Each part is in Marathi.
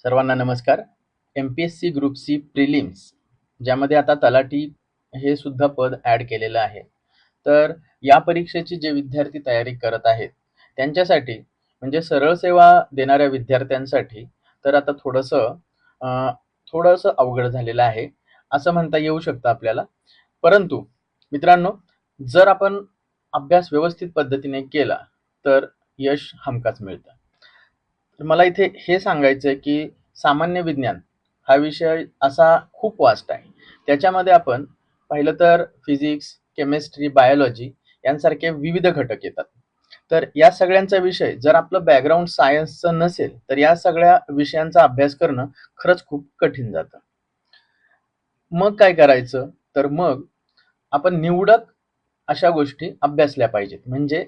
सर्वांना नमस्कार. MPSC ग्रुप सी प्रिलिम्स ज्यामध्ये आता तलाठी हे सुद्धा पद ॲड केलेलं आहे. तर या परीक्षेची जे विद्यार्थी तयारी करत आहेत त्यांच्यासाठी म्हणजे सरळ सेवा देणाऱ्या विद्यार्थ्यांसाठी तर आता थोडंसं अवघड झालेलं आहे असं म्हणता येऊ शकतं आपल्याला. परंतु मित्रांनो, जर आपण अभ्यास व्यवस्थित पद्धतीने केला तर यश हमखास मिळतं. तर मला इथे हे सांगायचं आहे की सामान्य विज्ञान हा विषय असा खूप वास्ट आहे. त्याच्यामध्ये आपण पाहिलं तर फिजिक्स, केमिस्ट्री, बायोलॉजी यांसारखे विविध घटक येतात. तर या सगळ्यांचा विषय जर आपलं बॅकग्राऊंड सायन्सचं नसेल तर या सगळ्या विषयांचा अभ्यास करणं खरंच खूप कठीण जातं. मग काय करायचं? तर मग आपण निवडक अशा गोष्टी अभ्यासल्या पाहिजेत. म्हणजे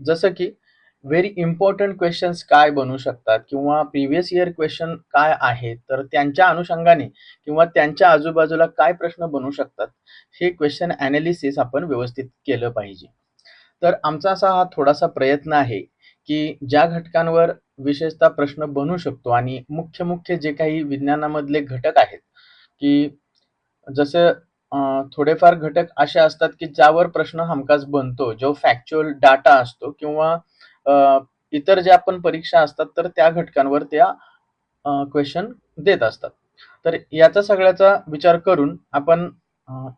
जसं की व्हेरी इम्पॉर्टंट क्वेश्चन्स काय बनू शकतात किंवा प्रिव्हियस इयर क्वेश्चन काय आहेत, तर त्यांच्या अनुषंगाने किंवा त्यांच्या आजूबाजूला काय प्रश्न बनू शकतात, हे क्वेश्चन ॲनालिसिस आपण व्यवस्थित केलं पाहिजे. तर आमचा असा हा थोडासा प्रयत्न आहे की ज्या घटकांवर विशेषतः प्रश्न बनू शकतो आणि मुख्य जे काही विज्ञानामधले घटक आहेत की जसे थोडेफार घटक असे असतात की ज्यावर प्रश्न हमखास बनतो, जो फॅक्च्युअल डाटा असतो किंवा इतर ज्या पण परीक्षा असतात तर त्या घटकांवर त्या क्वेश्चन देत असतात. तर याचा सगळ्याचा विचार करून आपण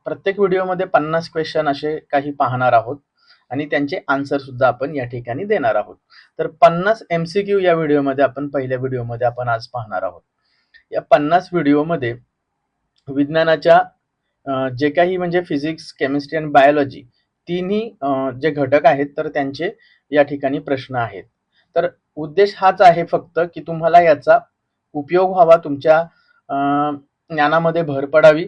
प्रत्येक व्हिडिओमध्ये 50 क्वेश्चन असे काही पाहणार आहोत आणि त्यांचे आन्सर सुद्धा आपण या ठिकाणी देणार आहोत. तर 50 MCQ या व्हिडिओमध्ये आपण पहिल्या व्हिडिओमध्ये आपण आज पाहणार आहोत. या 50 व्हिडिओमध्ये विज्ञानाच्या जे काही म्हणजे फिजिक्स, केमिस्ट्री आणि बायोलॉजी तिन्ही जे घटक आहेत तर त्यांचे या ठिकाणी प्रश्न आहेत. तर उद्देश हाच आहे फक्त की तुम्हाला याचा उपयोग व्हावा, तुमच्या ज्ञानामध्ये भर पडावी.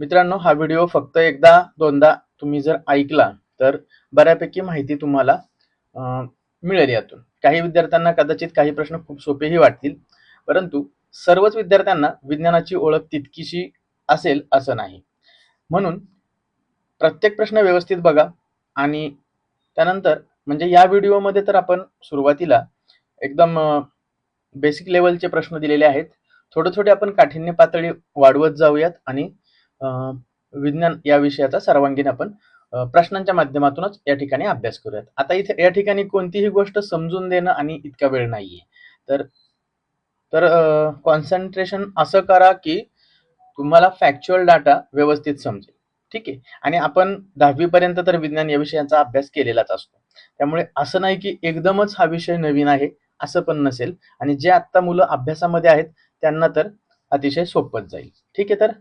मित्रांनो, हा व्हिडिओ फक्त एकदा दोनदा तुम्ही जर ऐकला तर बऱ्यापैकी माहिती तुम्हाला मिळेल यातून. काही विद्यार्थ्यांना कदाचित काही प्रश्न खूप सोपेही वाटतील, परंतु सर्वच विद्यार्थ्यांना विज्ञानाची ओळख तितकीशी असेल असं नाही. म्हणून प्रत्येक प्रश्न व्यवस्थित बघा आणि त्यानंतर म्हणजे या व्हिडिओमध्ये तर आपण सुरुवातीला एकदम बेसिक लेवलचे प्रश्न दिलेले आहेत. थोडे आपण काठिण्य पातळी वाढवत जाऊयात आणि विज्ञान या विषयाचा सर्वांगीण आपण प्रश्नांच्या माध्यमातूनच या ठिकाणी अभ्यास करूयात. आता इथे या ठिकाणी कोणतीही गोष्ट समजून देणं आणि इतका वेळ नाहीये. तर कॉन्सन्ट्रेशन असं करा की तुम्हाला फॅक्च्युअल डाटा व्यवस्थित समजेल. ठीक आहे. आणि आपण 10वी पर्यंत तर विज्ञान या विषयांचा अभ्यास केलेलाच असतो. त्यामुळे असं नाही की एकदमच हा विषय नवीन आहे असं पण नसेल आणि जे आता मुलं अभ्यासामध्ये आहेत त्यांना तर अतिशय सोपंच जाईल. ठीक आहे, तर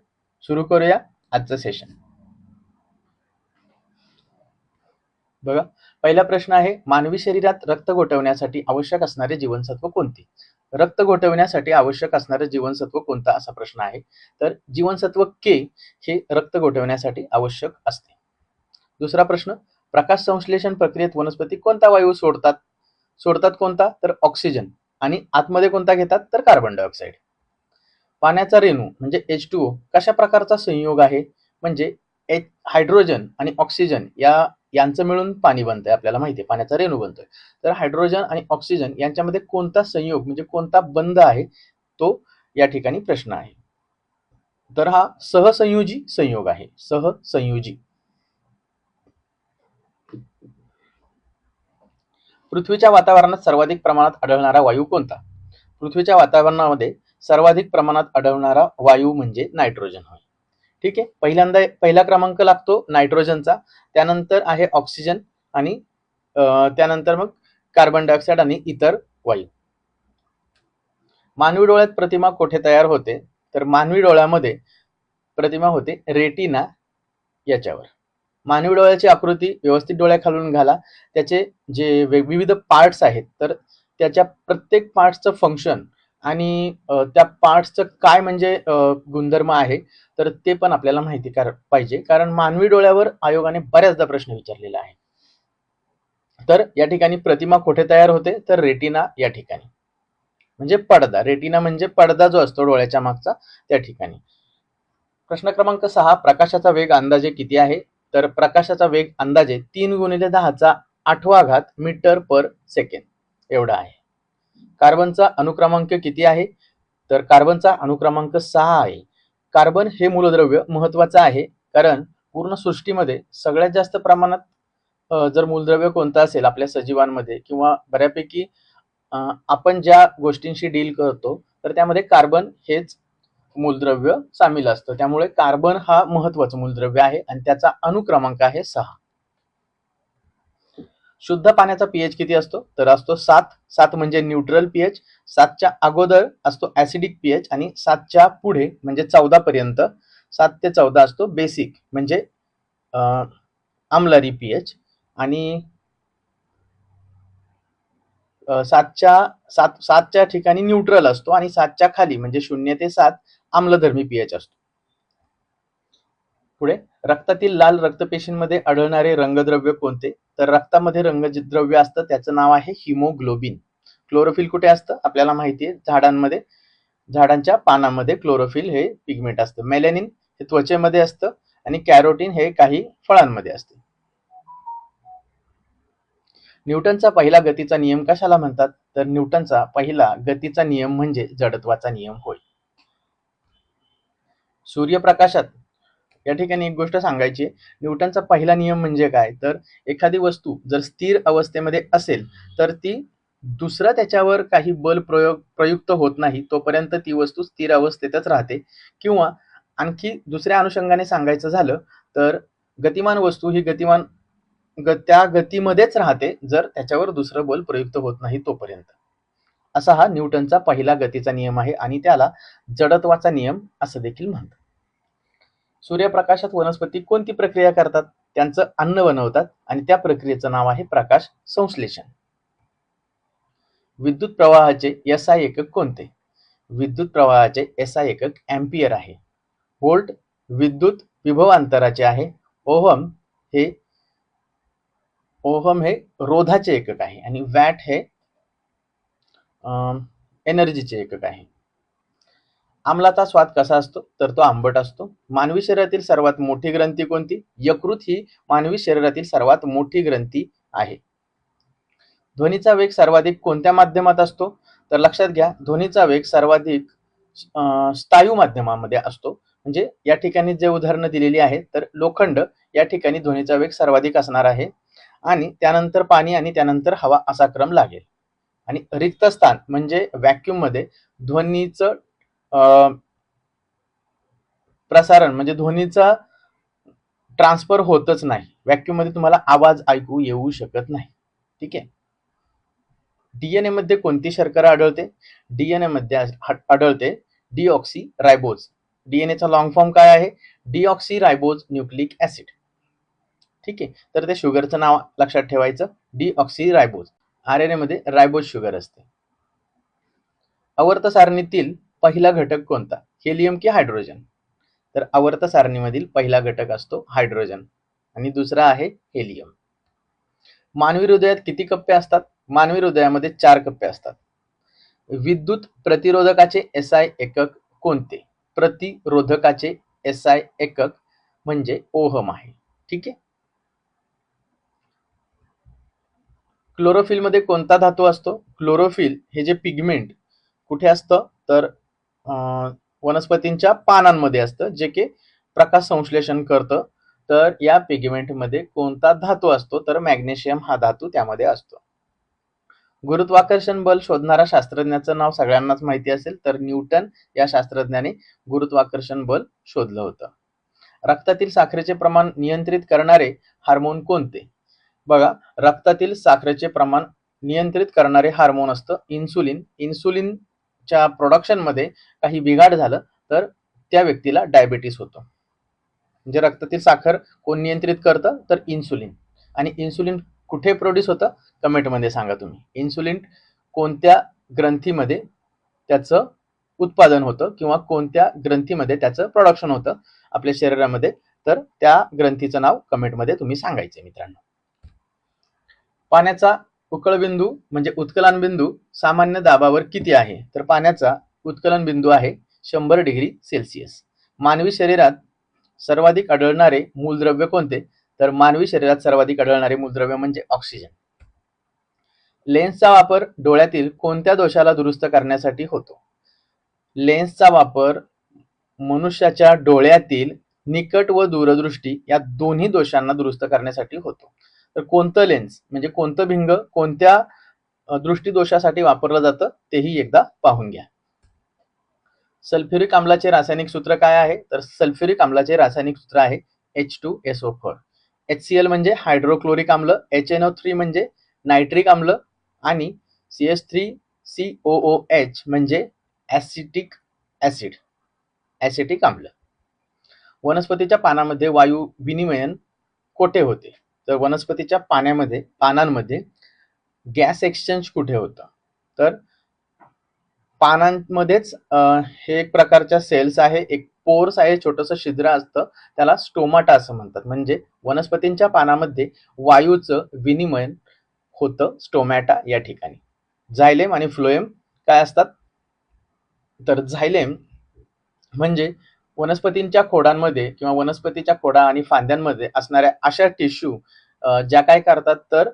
सुरू करूया आजचं सेशन. बघा, पहिला प्रश्न आहे, मानवी शरीरात रक्त गोठवण्यासाठी आवश्यक असणारे जीवनसत्व कोणते? रक्त गोठवण्यासाठी आवश्यक असणारे जीवनसत्व कोणता असा प्रश्न आहे. तर जीवनसत्व के हे रक्त गोठवण्यासाठी आवश्यक असते. दुसरा प्रश्न, प्रकाश संश्लेषण प्रक्रियेत वनस्पती कोणता वायू सोडतात कोणता? तर ऑक्सिजन. आणि आतमध्ये कोणता घेतात? तर कार्बन डायऑक्साईड. पाण्याचा रेणू म्हणजे H2O कशा प्रकारचा संयोग आहे? म्हणजे हायड्रोजन आणि ऑक्सिजन यांचं मिळून पाणी बनतंय. आपल्याला माहिती आहे पाण्याचा रेणू बनतोय. तर हायड्रोजन आणि ऑक्सिजन यांच्यामध्ये कोणता संयोग म्हणजे कोणता बंध आहे, तो या ठिकाणी प्रश्न आहे. तर हा सहसंयोजी संयोग आहे. सहसंयोजी. पृथ्वीच्या वातावरणात सर्वाधिक प्रमाणात आढळणारा वायू कोणता? पृथ्वीच्या वातावरणामध्ये सर्वाधिक प्रमाणात आढळणारा वायू म्हणजे नायट्रोजन होय. ठीक आहे. पहिला क्रमांक लागतो नायट्रोजनचा, त्यानंतर आहे ऑक्सिजन आणि त्यानंतर मग कार्बन डायऑक्साईड आणि इतर वायू. मानवी डोळ्यात प्रतिमा कोठे तयार होते? तर मानवी डोळ्यामध्ये प्रतिमा होते रेटिना याच्यावर. मानवी डोळ्याची आकृती व्यवस्थित डोळ्याखालून घाला. त्याचे जे विविध पार्ट्स आहेत तर त्याच्या प्रत्येक पार्ट्सचं फंक्शन आणि त्या पार्ट्सचं काय म्हणजे गुणधर्म आहे तर ते पण आपल्याला माहिती पाहिजे, कारण मानवी डोळ्यावर आयोगाने बऱ्याचदा प्रश्न विचारलेला आहे. तर या ठिकाणी प्रतिमा कुठे तयार होते? तर रेटिना या ठिकाणी, म्हणजे पडदा. रेटिना म्हणजे पडदा जो असतो डोळ्याच्या मागचा, त्या ठिकाणी. प्रश्न क्रमांक 6, प्रकाशाचा वेग अंदाजे किती आहे? तर प्रकाशाचा वेग अंदाजे 3 × 10⁸ मीटर पर सेकंड एवढा आहे. कार्बनचा अनुक्रमांक किती आहे? तर कार्बनचा अणुक्रमांक 6 आहे. कार्बन हे मूलद्रव्य महत्वाचं आहे, कारण पूर्ण सृष्टीमध्ये सगळ्यात जास्त प्रमाणात जर मूलद्रव्य कोणतं असेल आपल्या सजीवांमध्ये किंवा बऱ्यापैकी आपण ज्या गोष्टींशी डील करतो तर त्यामध्ये कार्बन हेच मूलद्रव्य सामील असतं. त्यामुळे कार्बन हा महत्वाचं मूलद्रव्य आहे आणि त्याचा अणुक्रमांक आहे 6. शुद्ध पाण्याचा पीएच किती असतो? तर असतो 7. 7 म्हणजे न्यूट्रल पीएच. 7च्या अगोदर असतो ऍसिडिक पीएच आणि 7च्या पुढे म्हणजे 14 पर्यंत 7 ते 14 असतो बेसिक म्हणजे आम्लरी पीएच आणि 7च्या ठिकाणी न्यूट्रल असतो आणि 7च्या खाली म्हणजे 0 ते 7 आम्लधर्मी पीएच असतो. पुढे रक्तातील लाल रक्तपेशींमध्ये आढळणारे रंगद्रव्य कोणते? तर रक्तामध्ये रंगद्रव्य असतं त्याचं नाव आहे हिमोग्लोबिन. क्लोरोफिल कुठे असतं? आपल्याला माहिती आहे झाडांमध्ये, झाडांच्या पानामध्ये क्लोरोफिल हे पिगमेंट असतं. मेलॅनिन हे त्वचेमध्ये असतं आणि कॅरोटीन हे काही फळांमध्ये असते. न्यूटनचा पहिला गतीचा नियम कशाला म्हणतात? तर न्यूटनचा पहिला गतीचा नियम म्हणजे जडत्वाचा नियम होय. सूर्यप्रकाशात या ठिकाणी एक गोष्ट सांगायची, न्यूटनचा पहिला नियम म्हणजे काय? तर एखादी वस्तू जर स्थिर अवस्थेमध्ये असेल तर ती दुसरा त्याच्यावर काही बल प्रयुक्त होत नाही तोपर्यंत ती वस्तू स्थिर अवस्थेतच राहते. किंवा आणखी दुसऱ्या अनुषंगाने सांगायचं झालं तर गतिमान वस्तू ही त्या गतीमध्येच राहते जर त्याच्यावर दुसरं बल प्रयुक्त होत नाही तोपर्यंत. असा हा न्यूटनचा पहिला गतीचा नियम आहे आणि त्याला जडत्वाचा नियम असं देखील म्हणतात. सूर्यप्रकाशात वनस्पती कोणती प्रक्रिया करतात? त्यांचं अन्न बनवतात आणि त्या प्रक्रियेचं नाव आहे प्रकाश संश्लेषण. विद्युत प्रवाहाचे एसआय एकक कोणते? विद्युत प्रवाहाचे एसआय एकक एम्पियर आहे. व्होल्ट विद्युत विभवांतराचे आहे. ओहम हे रोधाचे एकक आहे आणि वॅट हे एनर्जीचे एकक आहे. आम्लाचा स्वाद कसा असतो? तर तो आंबट असतो. मानवी शरीरातील सर्वात मोठी ग्रंथी कोणती? यकृत ही मानवी शरीरातील सर्वात मोठी ग्रंथी आहे. ध्वनीचा वेग सर्वाधिक कोणत्या माध्यमात असतो? तर लक्षात घ्या, ध्वनीचा वेग सर्वाधिक स्थायू माध्यमामध्ये असतो. म्हणजे या ठिकाणी जे उदाहरणं दिलेली आहेत तर लोखंड या ठिकाणी ध्वनीचा वेग सर्वाधिक असणार आहे आणि त्यानंतर पाणी आणि त्यानंतर हवा असा क्रम लागेल. आणि रिक्त स्थान म्हणजे व्हॅक्यूम मध्ये ध्वनीचं प्रसारण म्हणजे ध्वनीचा ट्रान्सफर होतच नाही. व्हॅक्यूम मध्ये तुम्हाला आवाज ऐकू येऊ शकत नाही. ठीक आहे. डीएनए मध्ये कोणती शर्करा आढळते? डीएनए मध्ये आढळते डिऑक्सी रायबोज. डीएनएचा लॉंग फॉर्म काय आहे? Deoxy ribose nucleic acid. ठीक आहे. तर ते शुगरचं नाव लक्षात ठेवायचं, डिऑक्सी रायबोज. आरएनए मध्ये रायबोज शुगर असते. आवर्त सारणीतील पहिला घटक कोणता? हेलियम की हायड्रोजन? तर आवर्त सारणीमधील पहिला घटक असतो हायड्रोजन आणि दुसरा आहे हेलियम. मानवी हृदयात किती कप्पे असतात? मानवी हृदयामध्ये 4 कप्पे असतात. विद्युत प्रतिरोधकाचे एसआय एकक कोणते? प्रतिरोधकाचे एसआय एकक म्हणजे ओहम आहे. ठीक आहे. क्लोरोफिल मध्ये कोणता धातू असतो? क्लोरोफिल हे जे पिगमेंट कुठे असतं? तर वनस्पतींच्या पानांमध्ये असतं, जे की प्रकाश संश्लेषण करतं. तर या पिगमेंट मध्ये कोणता धातू असतो? तर मॅग्नेशियम हा धातू त्यामध्ये असतो. गुरुत्वाकर्षण बल शोधणारा शास्त्रज्ञाचं नाव सगळ्यांनाच माहिती असेल, तर न्यूटन या शास्त्रज्ञाने गुरुत्वाकर्षण बल शोधलं होतं. रक्तातील साखरेचे प्रमाण नियंत्रित करणारे हार्मोन कोणते? बघा, रक्तातील साखरेचे प्रमाण नियंत्रित करणारे हार्मोन असतं इन्सुलिन. इन्सुलिनच्या प्रोडक्शन मध्ये काही बिघाड झालं तर त्या व्यक्तीला डायबिटीस होतो. म्हणजे रक्तातील साखर कोण नियंत्रित करतं? तर इन्सुलिन. आणि इन्सुलिन कुठे प्रोड्यूस होतं? कमेंटमध्ये सांगा तुम्ही. इन्सुलिन कोणत्या ग्रंथीमध्ये त्याचं उत्पादन होतं किंवा कोणत्या ग्रंथीमध्ये त्याचं प्रोडक्शन होतं आपल्या शरीरामध्ये? तर त्या ग्रंथीचं नाव कमेंटमध्ये तुम्ही सांगायचं मित्रांनो. पाण्याचा उकळबिंदू म्हणजे उत्कलन बिंदू सामान्य दाबावर किती आहे? तर पाण्याचा उत्कलन बिंदू आहे 100 डिग्री सेल्सिअस. मानवी शरीरात सर्वाधिक आढळणारे मूलद्रव्य कोणते? तर मानवी शरीरात सर्वाधिक आढळणारे मूलद्रव्य म्हणजे ऑक्सिजन. लेन्सचा वापर डोळ्यातील कोणत्या दोषाला दुरुस्त करण्यासाठी होतो? लेन्सचा वापर मनुष्याच्या डोळ्यातील निकट व दूरदृष्टी या दोन्ही दोषांना दुरुस्त करण्यासाठी होतो. तर कोणतं लेन्स म्हणजे कोणतं भिंग कोणत्या दृष्टीदोषासाठी वापरलं जातं तेही एकदा पाहून घ्या. सल्फ्युरिक आम्लाचे रासायनिक सूत्र काय आहे? तर सल्फ्युरिक आम्लाचे रासायनिक सूत्र आहे H2SO4. HCl म्हणजे हायड्रोक्लोरिक आम्ल, HNO3 म्हणजे नायट्रिक आम्ल आणि CH3COOH म्हणजे ऍसिटिक ऍसिड, ऍसिटिक आम्ल. वनस्पतीच्या पानामध्ये वायू विनिमयन कोठे होते? तर वनस्पतीच्या पानांमध्ये गॅस एक्सचेंज कुठे होतं? तर पानांमध्येच हे एक प्रकारच्या सेल्स आहे, एक पोर्स आहे, छोटंसं छिद्र असतं, त्याला स्टोमाटा असं म्हणतात. म्हणजे वनस्पतींच्या पानामध्ये वायूचं विनिमयन होतं स्टोमॅटा या ठिकाणी. झायलेम आणि फ्लोएम काय असतात? तर झायलेम म्हणजे वनस्पतींच्या खोडांमध्ये किंवा वनस्पतीच्या खोडा आणि फांद्यांमध्ये असणाऱ्या अशा टिश्यू ज्या काय करतात तर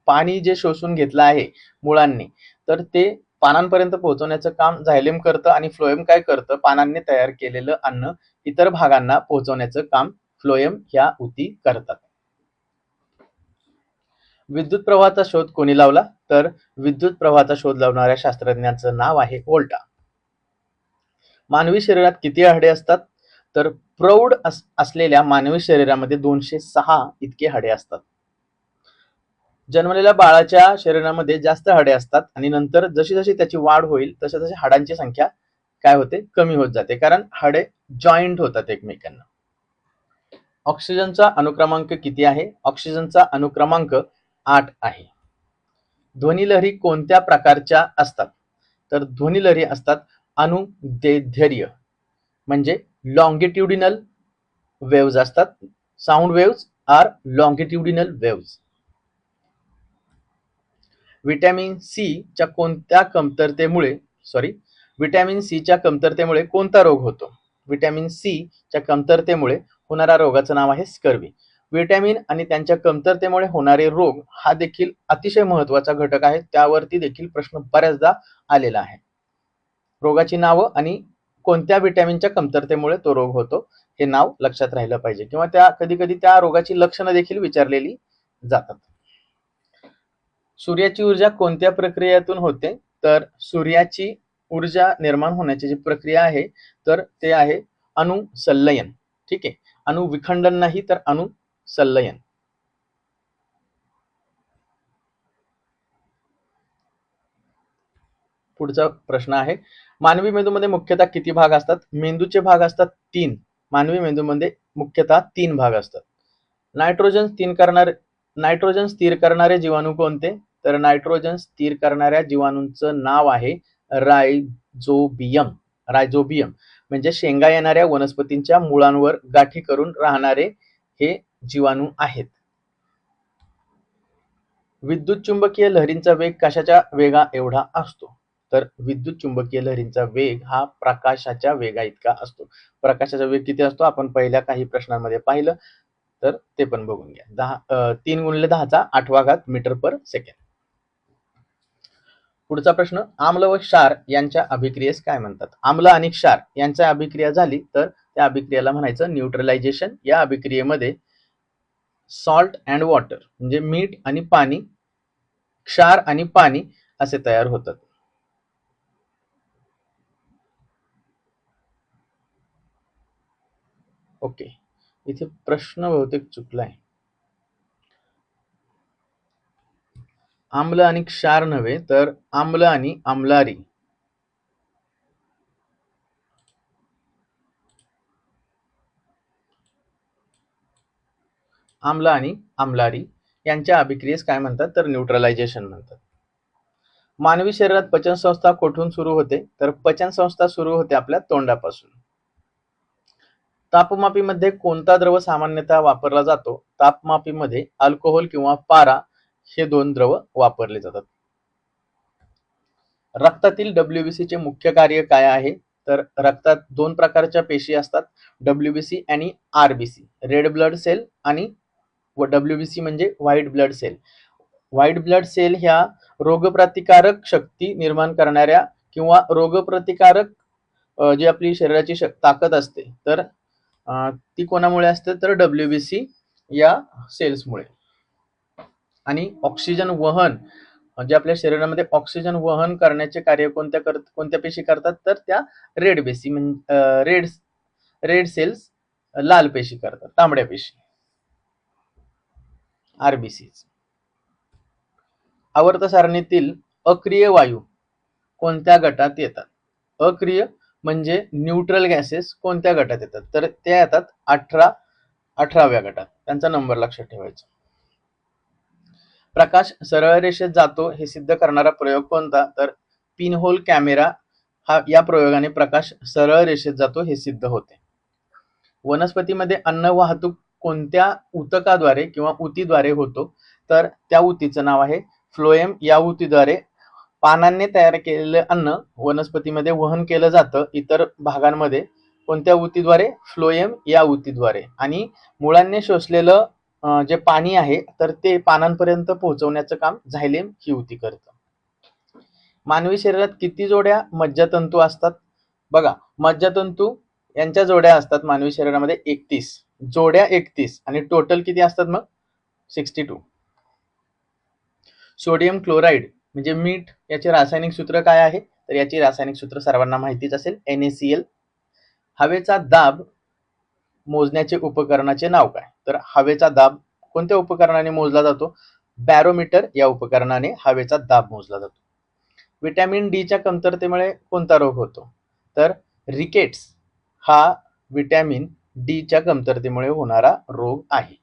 पाणी जे शोषून घेतलं आहे मुळांनी तर ते पानांपर्यंत पोहोचवण्याचं काम झायलेम करतं आणि फ्लोएम काय करतं? पानांनी तयार केलेलं अन्न इतर भागांना पोहोचवण्याचं काम फ्लोएम ह्या ऊती करतात. विद्युत प्रवाहाचा शोध कोणी लावला? तर विद्युत प्रवाहाचा शोध लावणाऱ्या शास्त्रज्ञाचं नाव आहे व्होल्टा. मानवी शरीरात किती हाडे असतात? तर प्रौढ असलेल्या मानवी शरीरामध्ये 206 इतके हाडे असतात. जन्मलेल्या बाळाच्या शरीरामध्ये जास्त हाडे असतात आणि नंतर जशी जशी त्याची वाढ होईल तशी तशी हाडांची संख्या काय होते? कमी होत जाते, कारण हाडे जॉईंट होतात एकमेकांना. ऑक्सिजनचा अनुक्रमांक किती आहे? ऑक्सिजनचा अनुक्रमांक 8 आहे. ध्वनिलहरी कोणत्या प्रकारच्या असतात? तर ध्वनिलहरी असतात अनुदैर्ध्य म्हणजे लॉंगिट्युडिनल वेव्हज असतात. Sound waves are longitudinal waves. Vitamin C च्या कमतरतेमुळे कोणता रोग होतो? व्हिटॅमिन सी च्या कमतरतेमुळे होणाऱ्या रोगाचं नाव आहे स्कर्वी. व्हिटॅमिन आणि त्यांच्या कमतरतेमुळे होणारे रोग हा देखील अतिशय महत्वाचा घटक आहे. त्यावरती देखील प्रश्न बऱ्याचदा आलेला आहे. रोगाची नावं आणि कोणत्या व्हिटॅमिनच्या कमतरतेमुळे तो रोग होतो हे नाव लक्षात राहिलं पाहिजे, किंवा त्या कधी कधी त्या रोगाची लक्षणं देखील विचारलेली जातात. सूर्याची ऊर्जा कोणत्या प्रक्रियेतून होते? तर सूर्याची ऊर्जा निर्माण होण्याची जी प्रक्रिया आहे तर ते आहे अणुसंलयन. ठीक आहे, अणुविखंडन नाही तर अणुसंलयन. पुढचा प्रश्न आहे, मानवी मेंदूमध्ये मुख्यतः किती भाग असतात? मेंदूचे भाग असतात 3. मानवी मेंदूमध्ये मुख्यतः 3 भाग असतात. नायट्रोजन स्थिर करणारे जीवाणू कोणते? तर नायट्रोजन स्थिर करणाऱ्या जीवाणूंचं नाव आहे रायझोबियम. रायझोबियम म्हणजे शेंगा येणाऱ्या वनस्पतींच्या मुळांवर गाठी करून राहणारे हे जीवाणू आहेत. विद्युत चुंबकीय लहरींचा वेग कशाच्या वेगा एवढा असतो? तर विद्युत चुंबकीय लहरींचा वेग हा प्रकाशाच्या वेगा इतका असतो. प्रकाशाचा वेग किती असतो आपण पहिल्या काही प्रश्नांमध्ये पाहिलं, तर ते पण बघून घ्या. 3 × 10⁸ मीटर पर सेकंड. पुढचा प्रश्न, आम्ल व क्षार यांच्या अभिक्रियेस काय म्हणतात? आम्ल आणि क्षार यांच्या अभिक्रिया झाली तर त्या अभिक्रियेला म्हणायचं न्यूट्रलायझेशन. या अभिक्रियेमध्ये सॉल्ट अँड वॉटर म्हणजे मीठ आणि पाणी, क्षार आणि पाणी असे तयार होतात. ओके, इथे प्रश्न बहुतेक चुकलाय. आम्ल आणि क्षार नव्हे तर आम्ल आणि आम्लारी. आम्ल आणि आम्लारी यांच्या अभिक्रियेस काय म्हणतात? तर न्यूट्रलायझेशन म्हणतात. मानवी शरीरात पचन संस्था कोठून सुरू होते? तर पचन संस्था सुरू होते आपल्या तोंडापासून. तापमापीमध्ये कोणता द्रव सामान्यतः वापरला जातो? तापमापीमध्ये अल्कोहोल किंवा पारा हे 2 द्रव वापरले जातात. रक्तातील WBC चे मुख्य कार्य काय आहे? तर रक्तात 2 प्रकारच्या पेशी असतात, WBC आणि RBC, रेड ब्लड सेल आणि WBC म्हणजे white blood cell. White blood cell ह्या रोगप्रतिकारक शक्ती निर्माण करणाऱ्या किंवा रोगप्रतिकारक जी आपली शरीराची ताकद असते तर ती कोणामुळे असते तर WBC या सेल्समुळे. आणि ऑक्सिजन वहन म्हणजे आपल्या शरीरामध्ये ऑक्सिजन वहन करण्याचे कार्य कोणत्या पेशी करतात तर त्या रेड पेशी रेड सेल्स लाल पेशी करतात, तांबड्या पेशी RBC. आवर्त सारणीतील अक्रिय वायू कोणत्या गटात येतात? अक्रिय म्हणजे न्यूट्रल गॅसेस कोणत्या गटात येतात तर त्या येतात 18व्या गटात. त्यांचा नंबर लक्षात ठेवायचा. प्रकाश सरळ रेषेत जातो हे सिद्ध करणारा प्रयोग कोणता तर पिनहोल कॅमेरा या प्रयोगाने प्रकाश सरळ रेषेत जातो हे सिद्ध होते. वनस्पतीमध्ये अन्न वाहतूक कोणत्या ऊतकाद्वारे किंवा ऊतीद्वारे होतो तर त्या ऊतीचं नाव आहे फ्लोएम. या ऊतीद्वारे पानांनी तयार केलेले अन्न वनस्पतीमध्ये वहन केलं जातं इतर भागांमध्ये कोणत्या ऊतीद्वारे फ्लोएम या ऊतीद्वारे. आणि मुळांनी शोषलेलं जे पाणी आहे तर ते पानांपर्यंत पोहोचवण्याचं काम झायलेम ही ऊती करतं. मानवी शरीरात किती जोड्या मज्जातंतू असतात? बघा, मज्जातंतू यांच्या जोड्या असतात मानवी शरीरामध्ये 31 जोड्या, 31 आणि टोटल किती असतात मग 62. सोडियम क्लोराईड म्हणजे मीठ याचे रासायनिक सूत्र काय आहे तर याची रासायनिक सूत्र सर्वांना माहितीच असेल, NaCl. हवेचा दाब मोजण्याचे उपकरणाचे नाव काय तर हवेचा दाब कोणत्या उपकरणाने मोजला जातो? बॅरोमीटर या उपकरणाने हवेचा दाब मोजला जातो. विटॅमिन डी च्या कमतरतेमुळे कोणता रोग होतो तर रिकेट्स हा विटॅमिन डी च्या कमतरतेमुळे होणारा रोग आहे.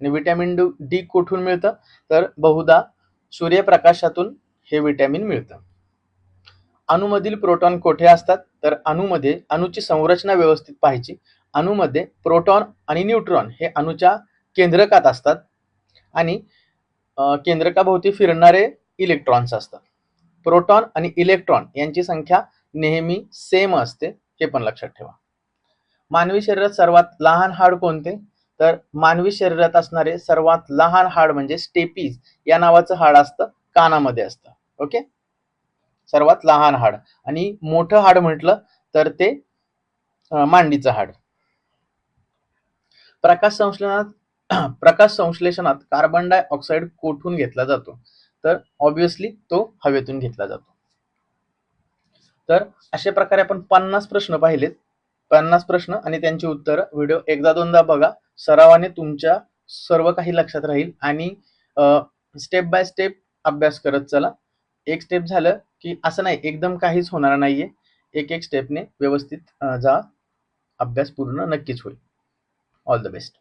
आणि विटॅमिन डी कुठून मिळतं तर बहुधा सूर्यप्रकाशातून हे विटॅमिन मिळतं. अणूमधील प्रोटॉन कोठे असतात तर अणूची संरचना व्यवस्थित पाहायची. अणूमध्ये प्रोटॉन आणि न्यूट्रॉन हे अणूच्या केंद्रकात असतात आणि केंद्रकाभोवती फिरणारे इलेक्ट्रॉन्स असतात. प्रोटॉन आणि इलेक्ट्रॉन यांची संख्या नेहमी सेम असते हे पण लक्षात ठेवा. मानवी शरीरात सर्वात लहान हाड कोणते तर मानवी शरीरात असणारे सर्वात लहान हाड म्हणजे स्टेपीज या नावाचं हाड असतं, कानामध्ये असतं. ओके, सर्वात लहान हाड. आणि मोठं हाड म्हटलं तर ते मांडीचं हाड. प्रकाश संश्लेषणात कार्बन डायऑक्साईड कोठून घेतला जातो तर ऑब्विसली तो हवेतून घेतला जातो. तर अशा प्रकारे आपण 50 प्रश्न पाहिलेत. 50 प्रश्न आणि त्यांची उत्तर. व्हिडिओ एकदा दोनदा बघा, सरावाने तुमच्या सर्व काही लक्षात राहील आणि स्टेप बाय स्टेप अभ्यास करत चला. एक स्टेप झालं की असं नाही एकदम काहीच होणार नाहीये, एक एक स्टेपने व्यवस्थित जा, अभ्यास पूर्ण नक्कीच होईल. All the best.